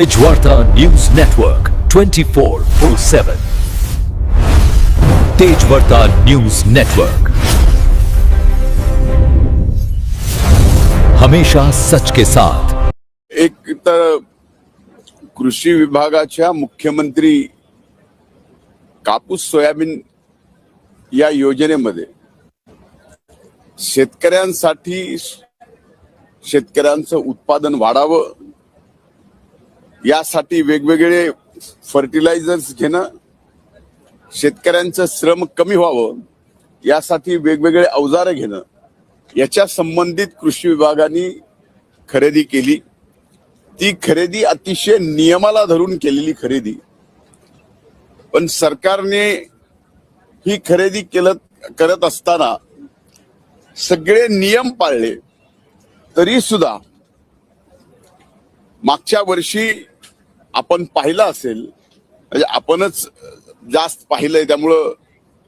Tejvarta news network 24/7 Tejvarta news network हमेशा सच के साथ। एक तर कृषी विभागाच्या मुख्यमंत्री कापूस सोयाबीन या योजनेमध्ये शेतकऱ्यांसाठी शेतकऱ्यांचं उत्पादन वाढावं यासाठी वेगवेगळे फर्टिलायझर्स घेणं, शेतकऱ्यांचं श्रम कमी व्हावं यासाठी वेगवेगळे अवजारे घेणं, याच्या संबंधित कृषी विभागाने खरेदी केली। ती खरेदी अतिशय नियमाला धरून केलेली खरेदी, पण सरकारने ही खरेदी करत असताना सगळे नियम पाळले तरी सुद्धा मागच्या वर्षी आपण पाहिलं असेल, म्हणजे आपणच जास्त पाहिलंय त्यामुळं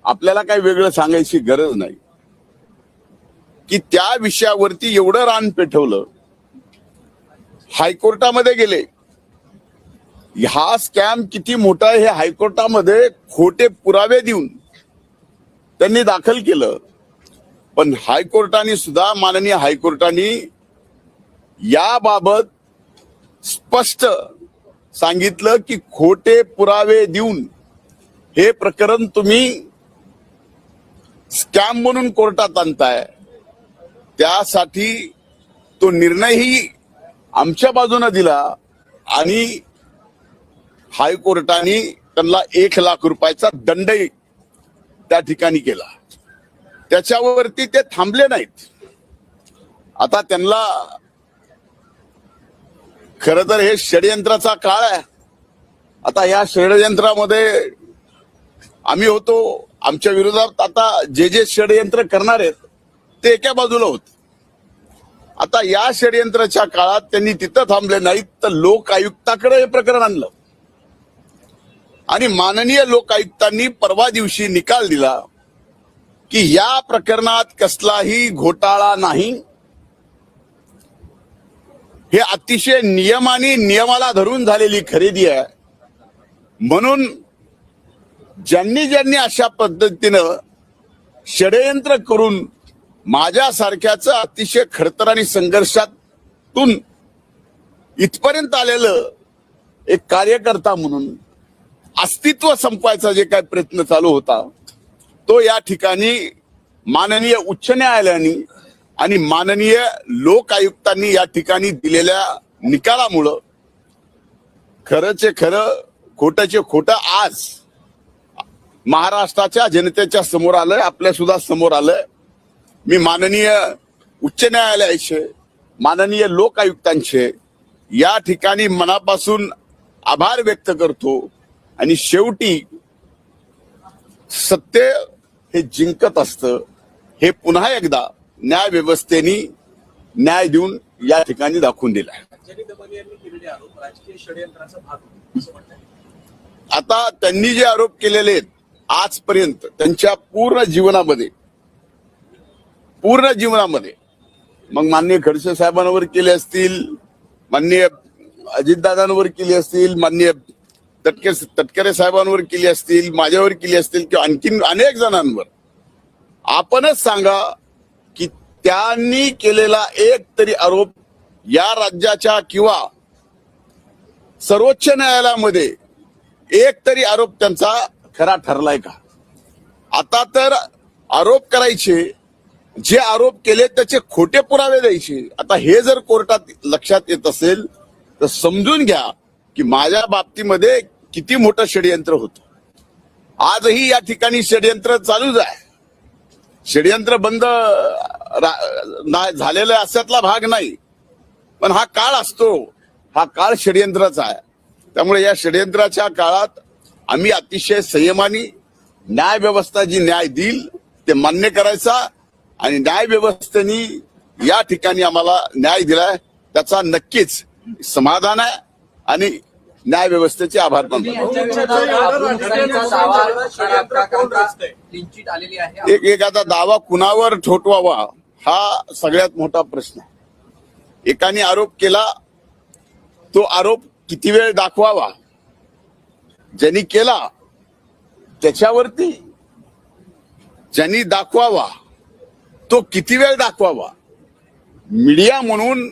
आपल्याला काही वेगळं सांगायची गरज नाही की त्या विषयावरती एवढं रान पेटवलं, हायकोर्टामध्ये गेले। हा स्कॅम किती मोठा आहे हे हायकोर्टामध्ये खोटे पुरावे देऊन त्यांनी दाखल केलं, पण हायकोर्टाने सुद्धा माननीय हायकोर्टाने याबाबत स्पष्ट सांगितलं की खोटे पुरावे देऊन हे प्रकरण तुम्ही स्कॅम म्हणून कोर्टात आणताय, त्यासाठी तो निर्णयही आमच्या बाजूने दिला आणि हायकोर्टाने त्यांना 1 लाख रुपयाचा दंडही त्या ठिकाणी केला। त्याच्यावरती ते थांबले नाहीत। आता त्यांना खर तर हे षडयंत्राचा काळ आहे। आता या षडयंत्रामध्ये आम्ही होतो, आमच्या विरोधात आता जे षडयंत्र करणार आहेत ते एका बाजूला होते। आता या षडयंत्राच्या काळात त्यांनी तिथं थांबले नाहीत तर लोक आयुक्ताकडे हे प्रकरण आणलं आणि माननीय लोक आयुक्तांनी परवा दिवशी निकाल दिला की या प्रकरणात कसलाही घोटाळा नाही, हे अतिशय नियमाला धरून झालेली खरेदी आहे। म्हणून ज्यांनी अशा पद्धतीनं षडयंत्र करून माझ्यासारख्याचं अतिशय खडतर आणि संघर्षातून इथपर्यंत आलेलं एक कार्यकर्ता म्हणून अस्तित्व संपवायचा जे काही प्रयत्न चालू होता तो या ठिकाणी माननीय उच्च न्यायालयाने आणि माननीय लोक आयुक्तांनी या ठिकाणी दिलेल्या निकालामुळं खरंचे खरं खोटंचे खोटं आज महाराष्ट्राच्या जनतेच्या समोर आलंय, आपल्या सुद्धा समोर आलंय। मी माननीय उच्च न्यायालयाचे, माननीय लोक आयुक्तांचे या ठिकाणी मनापासून आभार व्यक्त करतो आणि शेवटी सत्य हे जिंकत असतं हे पुन्हा एकदा न्याय व्यवस्थेने न्याय देऊन या ठिकाणी दाखवून दिला। आता त्यांनी जे आरोप केलेले आहेत आजपर्यंत त्यांच्या पूर्ण जीवनामध्ये मग माननीय खडसे साहेबांवर केले असतील, माननीय अजितदादांवर केली असतील, माननीय तटकरे साहेबांवर केली असतील, माझ्यावर केली असतील किंवा आणखीन अनेक जणांवर, आपणच सांगा की त्यांनी केलेला एक तरी आरोप या राज्याच्या किंवा सर्वोच्च न्यायालयामध्ये एक तरी आरोप त्यांचा खरा ठरलाय का? आता तर आरोप करायचे, जे आरोप केले त्याचे खोटे पुरावे द्यायचे। आता हे जर कोर्टात लक्षात येत असेल तर समजून घ्या की माझ्या बाबतीमध्ये किती मोठं षडयंत्र होतं। आजही या ठिकाणी षडयंत्र चालूच आहे। षडयंत्र बंद झालेला अशातला भाग नाही, पण हा काळ असतो, हा काळ षडयंत्राचा आहे। त्यामुळे या षडयंत्राच्या काळात आम्ही अतिशय संयमाने न्याय व्यवस्था जी न्याय देईल ते मान्य करायचा आणि न्याय व्यवस्थेने या ठिकाणी आम्हाला न्याय दिलाय त्याचा नक्कीच समाधान आहे आणि न्याय व्यवस्थेचे आभार मानतो। एक आता दावा कुणावर ठोठवावा हा सगळ्यात मोठा प्रश्न आहे। एकाने आरोप केला, तो आरोप किती वेळ दाखवावा, ज्यांनी केला त्याच्यावरती ज्यांनी दाखवावा तो किती वेळ दाखवावा, मीडिया म्हणून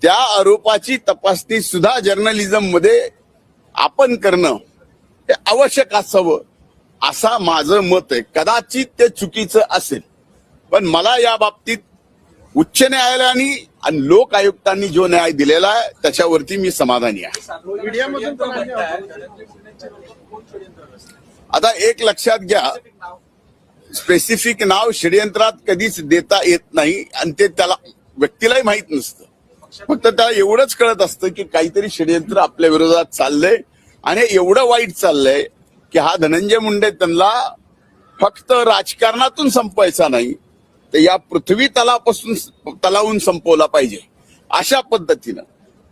त्या आरोपाची तपासणी सुद्धा जर्नलिझम मध्ये आपण करणं हे आवश्यक असावं असा माझं मत आहे. कदाचित ते चुकीचं असेल, पण मला या बाबतीत उच्च न्यायालयाने आणि लोक आयुक्तांनी जो न्याय दिलेला आहे त्याच्यावरती मी समाधानी आहे. आता एक लक्षात घ्या, स्पेसिफिक नाव षडयंत्रात कधीच देता येत नाही आणि ते त्याला व्यक्तीलाही माहित नसतं. फक्त त्याला एवढंच कळत असतं की काहीतरी षडयंत्र आपल्या विरोधात चाललंय आणि एवढं वाईट चाललंय की हा धनंजय मुंडे त्यांना फक्त राजकारणातून संपवायचा नाही तर या पृथ्वी तलावून संपवला पाहिजे. अशा पद्धतीनं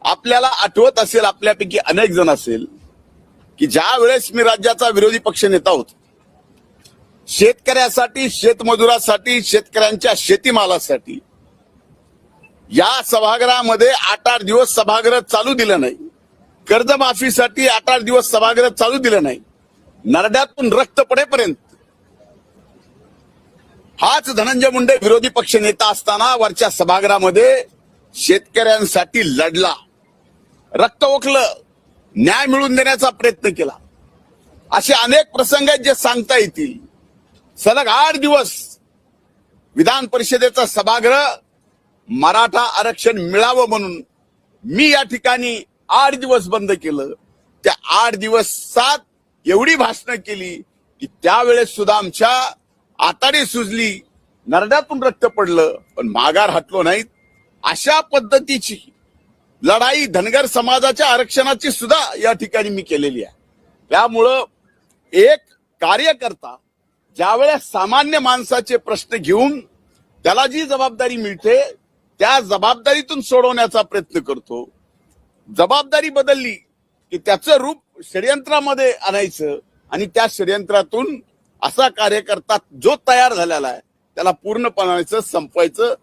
आपल्याला आठवत असेल, आपल्यापैकी अनेक जण असेल की ज्या वेळेस मी राज्याचा विरोधी पक्ष नेता होतो, शेतकऱ्यासाठी, शेतमजुरासाठी, शेतकऱ्यांच्या शेतीमालासाठी या सभागृहामध्ये 8-8 दिवस सभागृह चालू दिलं नाही. कर्जमाफीसाठी 8-8 दिवस सभागृह चालू दिलं नाही. नरड्यातून रक्त पडेपर्यंत हाच धनंजय मुंडे विरोधी पक्ष नेता असताना वरच्या सभागृहामध्ये शेतकऱ्यांसाठी लढला, रक्त ओकलं, न्याय मिळवून देण्याचा प्रयत्न केला. असे अनेक प्रसंग आहेत जे सांगता येतील. सलग 8 दिवस विधान परिषदेचा सभागृह मराठा आरक्षण मिळावं म्हणून मी या ठिकाणी 8 दिवस बंद केलं. त्या 8 दिवसात एवढी भाषणं केली की त्यावेळेस सुद्धा आमच्या आताडी सुजली, नरड्यातून रक्त पडलं, पण माघार हटलो नाहीत. अशा पद्धतीची लढाई धनगर समाजाच्या आरक्षणाची सुद्धा या ठिकाणी मी केलेली आहे. त्यामुळं एक कार्यकर्ता ज्यावेळेस सामान्य माणसाचे प्रश्न घेऊन त्याला जी जबाबदारी मिळते त्या जबाबदारीतून सोडवण्याचा प्रयत्न करतो. जबाबदारी बदलली की त्याचं रूप षडयंत्रामध्ये आणायचं आणि त्या षडयंत्रातून असा कार्यकर्ता जो तयार झालेला आहे त्याला पूर्णपणे संपवायचं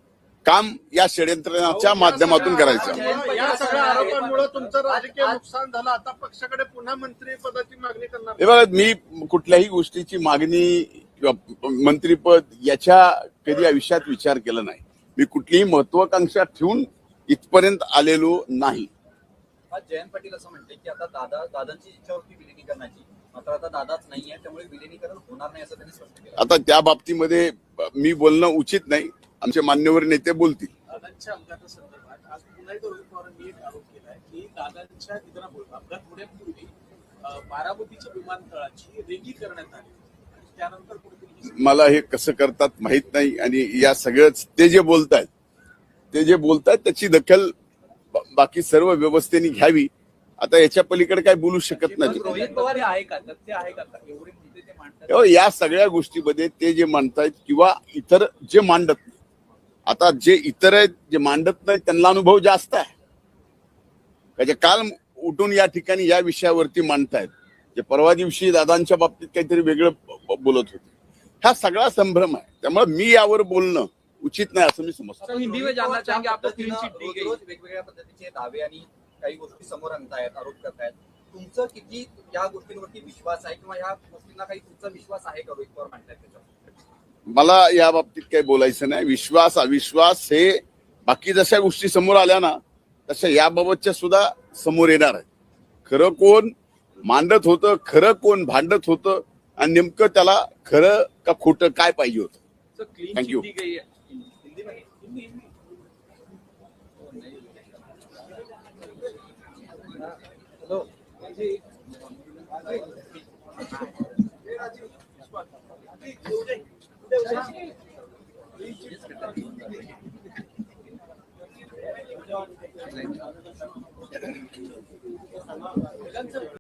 काम या षडयंत्राच्या माध्यमातून करायचं. या सगळ्या आरोपांमुळे तुमचं राजकीय नुकसान झालं. आता पक्षाकडे पुन्हा मंत्रिपदाची मागणी करणार. हे बघा, मी कुठल्याही गोष्टीची मागणी किंवा मंत्रीपद याच्या कधी आयुष्यात विचार केला नाही. मी कुठलीही महत्वाकांक्षा ठेवून इथपर्यंत आलेलो नाही. जयंत पाटील असं म्हणते की आता दादांची इच्छा होती विलिनीकरणाची, मात्र आता दादाच नाहीये, त्यामुळे विलिनीकरण होणार नाही असं त्यांनी स्पष्ट केलं. आता त्या बाबतीमध्ये मी बोलणं उचित नाही. आमचे मान्यवर नेते बोलतील. दादांच्या अपघातासंदर्भात आज पुन्हा एकदा रोहित पवारांनी एक आरोप केलाय की दादांच्या निधनामुळे अपघात होण्यापूर्वी बारामतीच्या विमानतळाची रेगी करण्यात आली आणि त्यानंतर कुठेतरी मला हे कसं करतात माहित नाही आणि या सगळंच ते जे बोलतायत त्याची दखल बाकी सर्व व्यवस्थेने घ्यावी. आता याच्या पलीकडे काय बोलू शकत नाही. रोहित पवार हे आहे का, तथ्य आहे का, एवढे मुद्दे ते मांडतात? या सगळ्या गोष्टीमध्ये ते जे मांडतायत किंवा इतर जे मांडत नाही, आता जे इतर आहेत जे मांडत नाही त्यांना अनुभव जास्त आहे. म्हणजे काल उठून या ठिकाणी या विषयावरती मांडतायत, जे परवा दिवशी दादांच्या बाबतीत काहीतरी वेगळं बोलत होते. हा सगळा संभ्रम आहे. त्यामुळे मी यावर बोलणं उचित नाही असं मी समजतो. हिंदी में जानना चाहेंगे आपको क्लीन चिट दी गई, वेगवेगळ्या पद्धतीचे दावे आणि काही गोष्टी समोर आणतायत, आरोप करतायत. तुमचं किती या गोष्टींवरती विश्वास आहे किंवा या गोष्टींना काही तुमचा विश्वास आहे का रोहित पवार म्हणतायत त्याच्यावर? मला या बाबतीत काही बोलायचं नाही. विश्वास अविश्वास हे बाकी जशा गोष्टी समोर आल्या ना तशा याबाबतच्या सुद्धा समोर येणार आहे. खरं कोण मांडत होतं, खरं कोण भांडत होतं आणि नेमकं त्याला खरं का खोटं काय पाहिजे होतं. थँक्यू. हेलो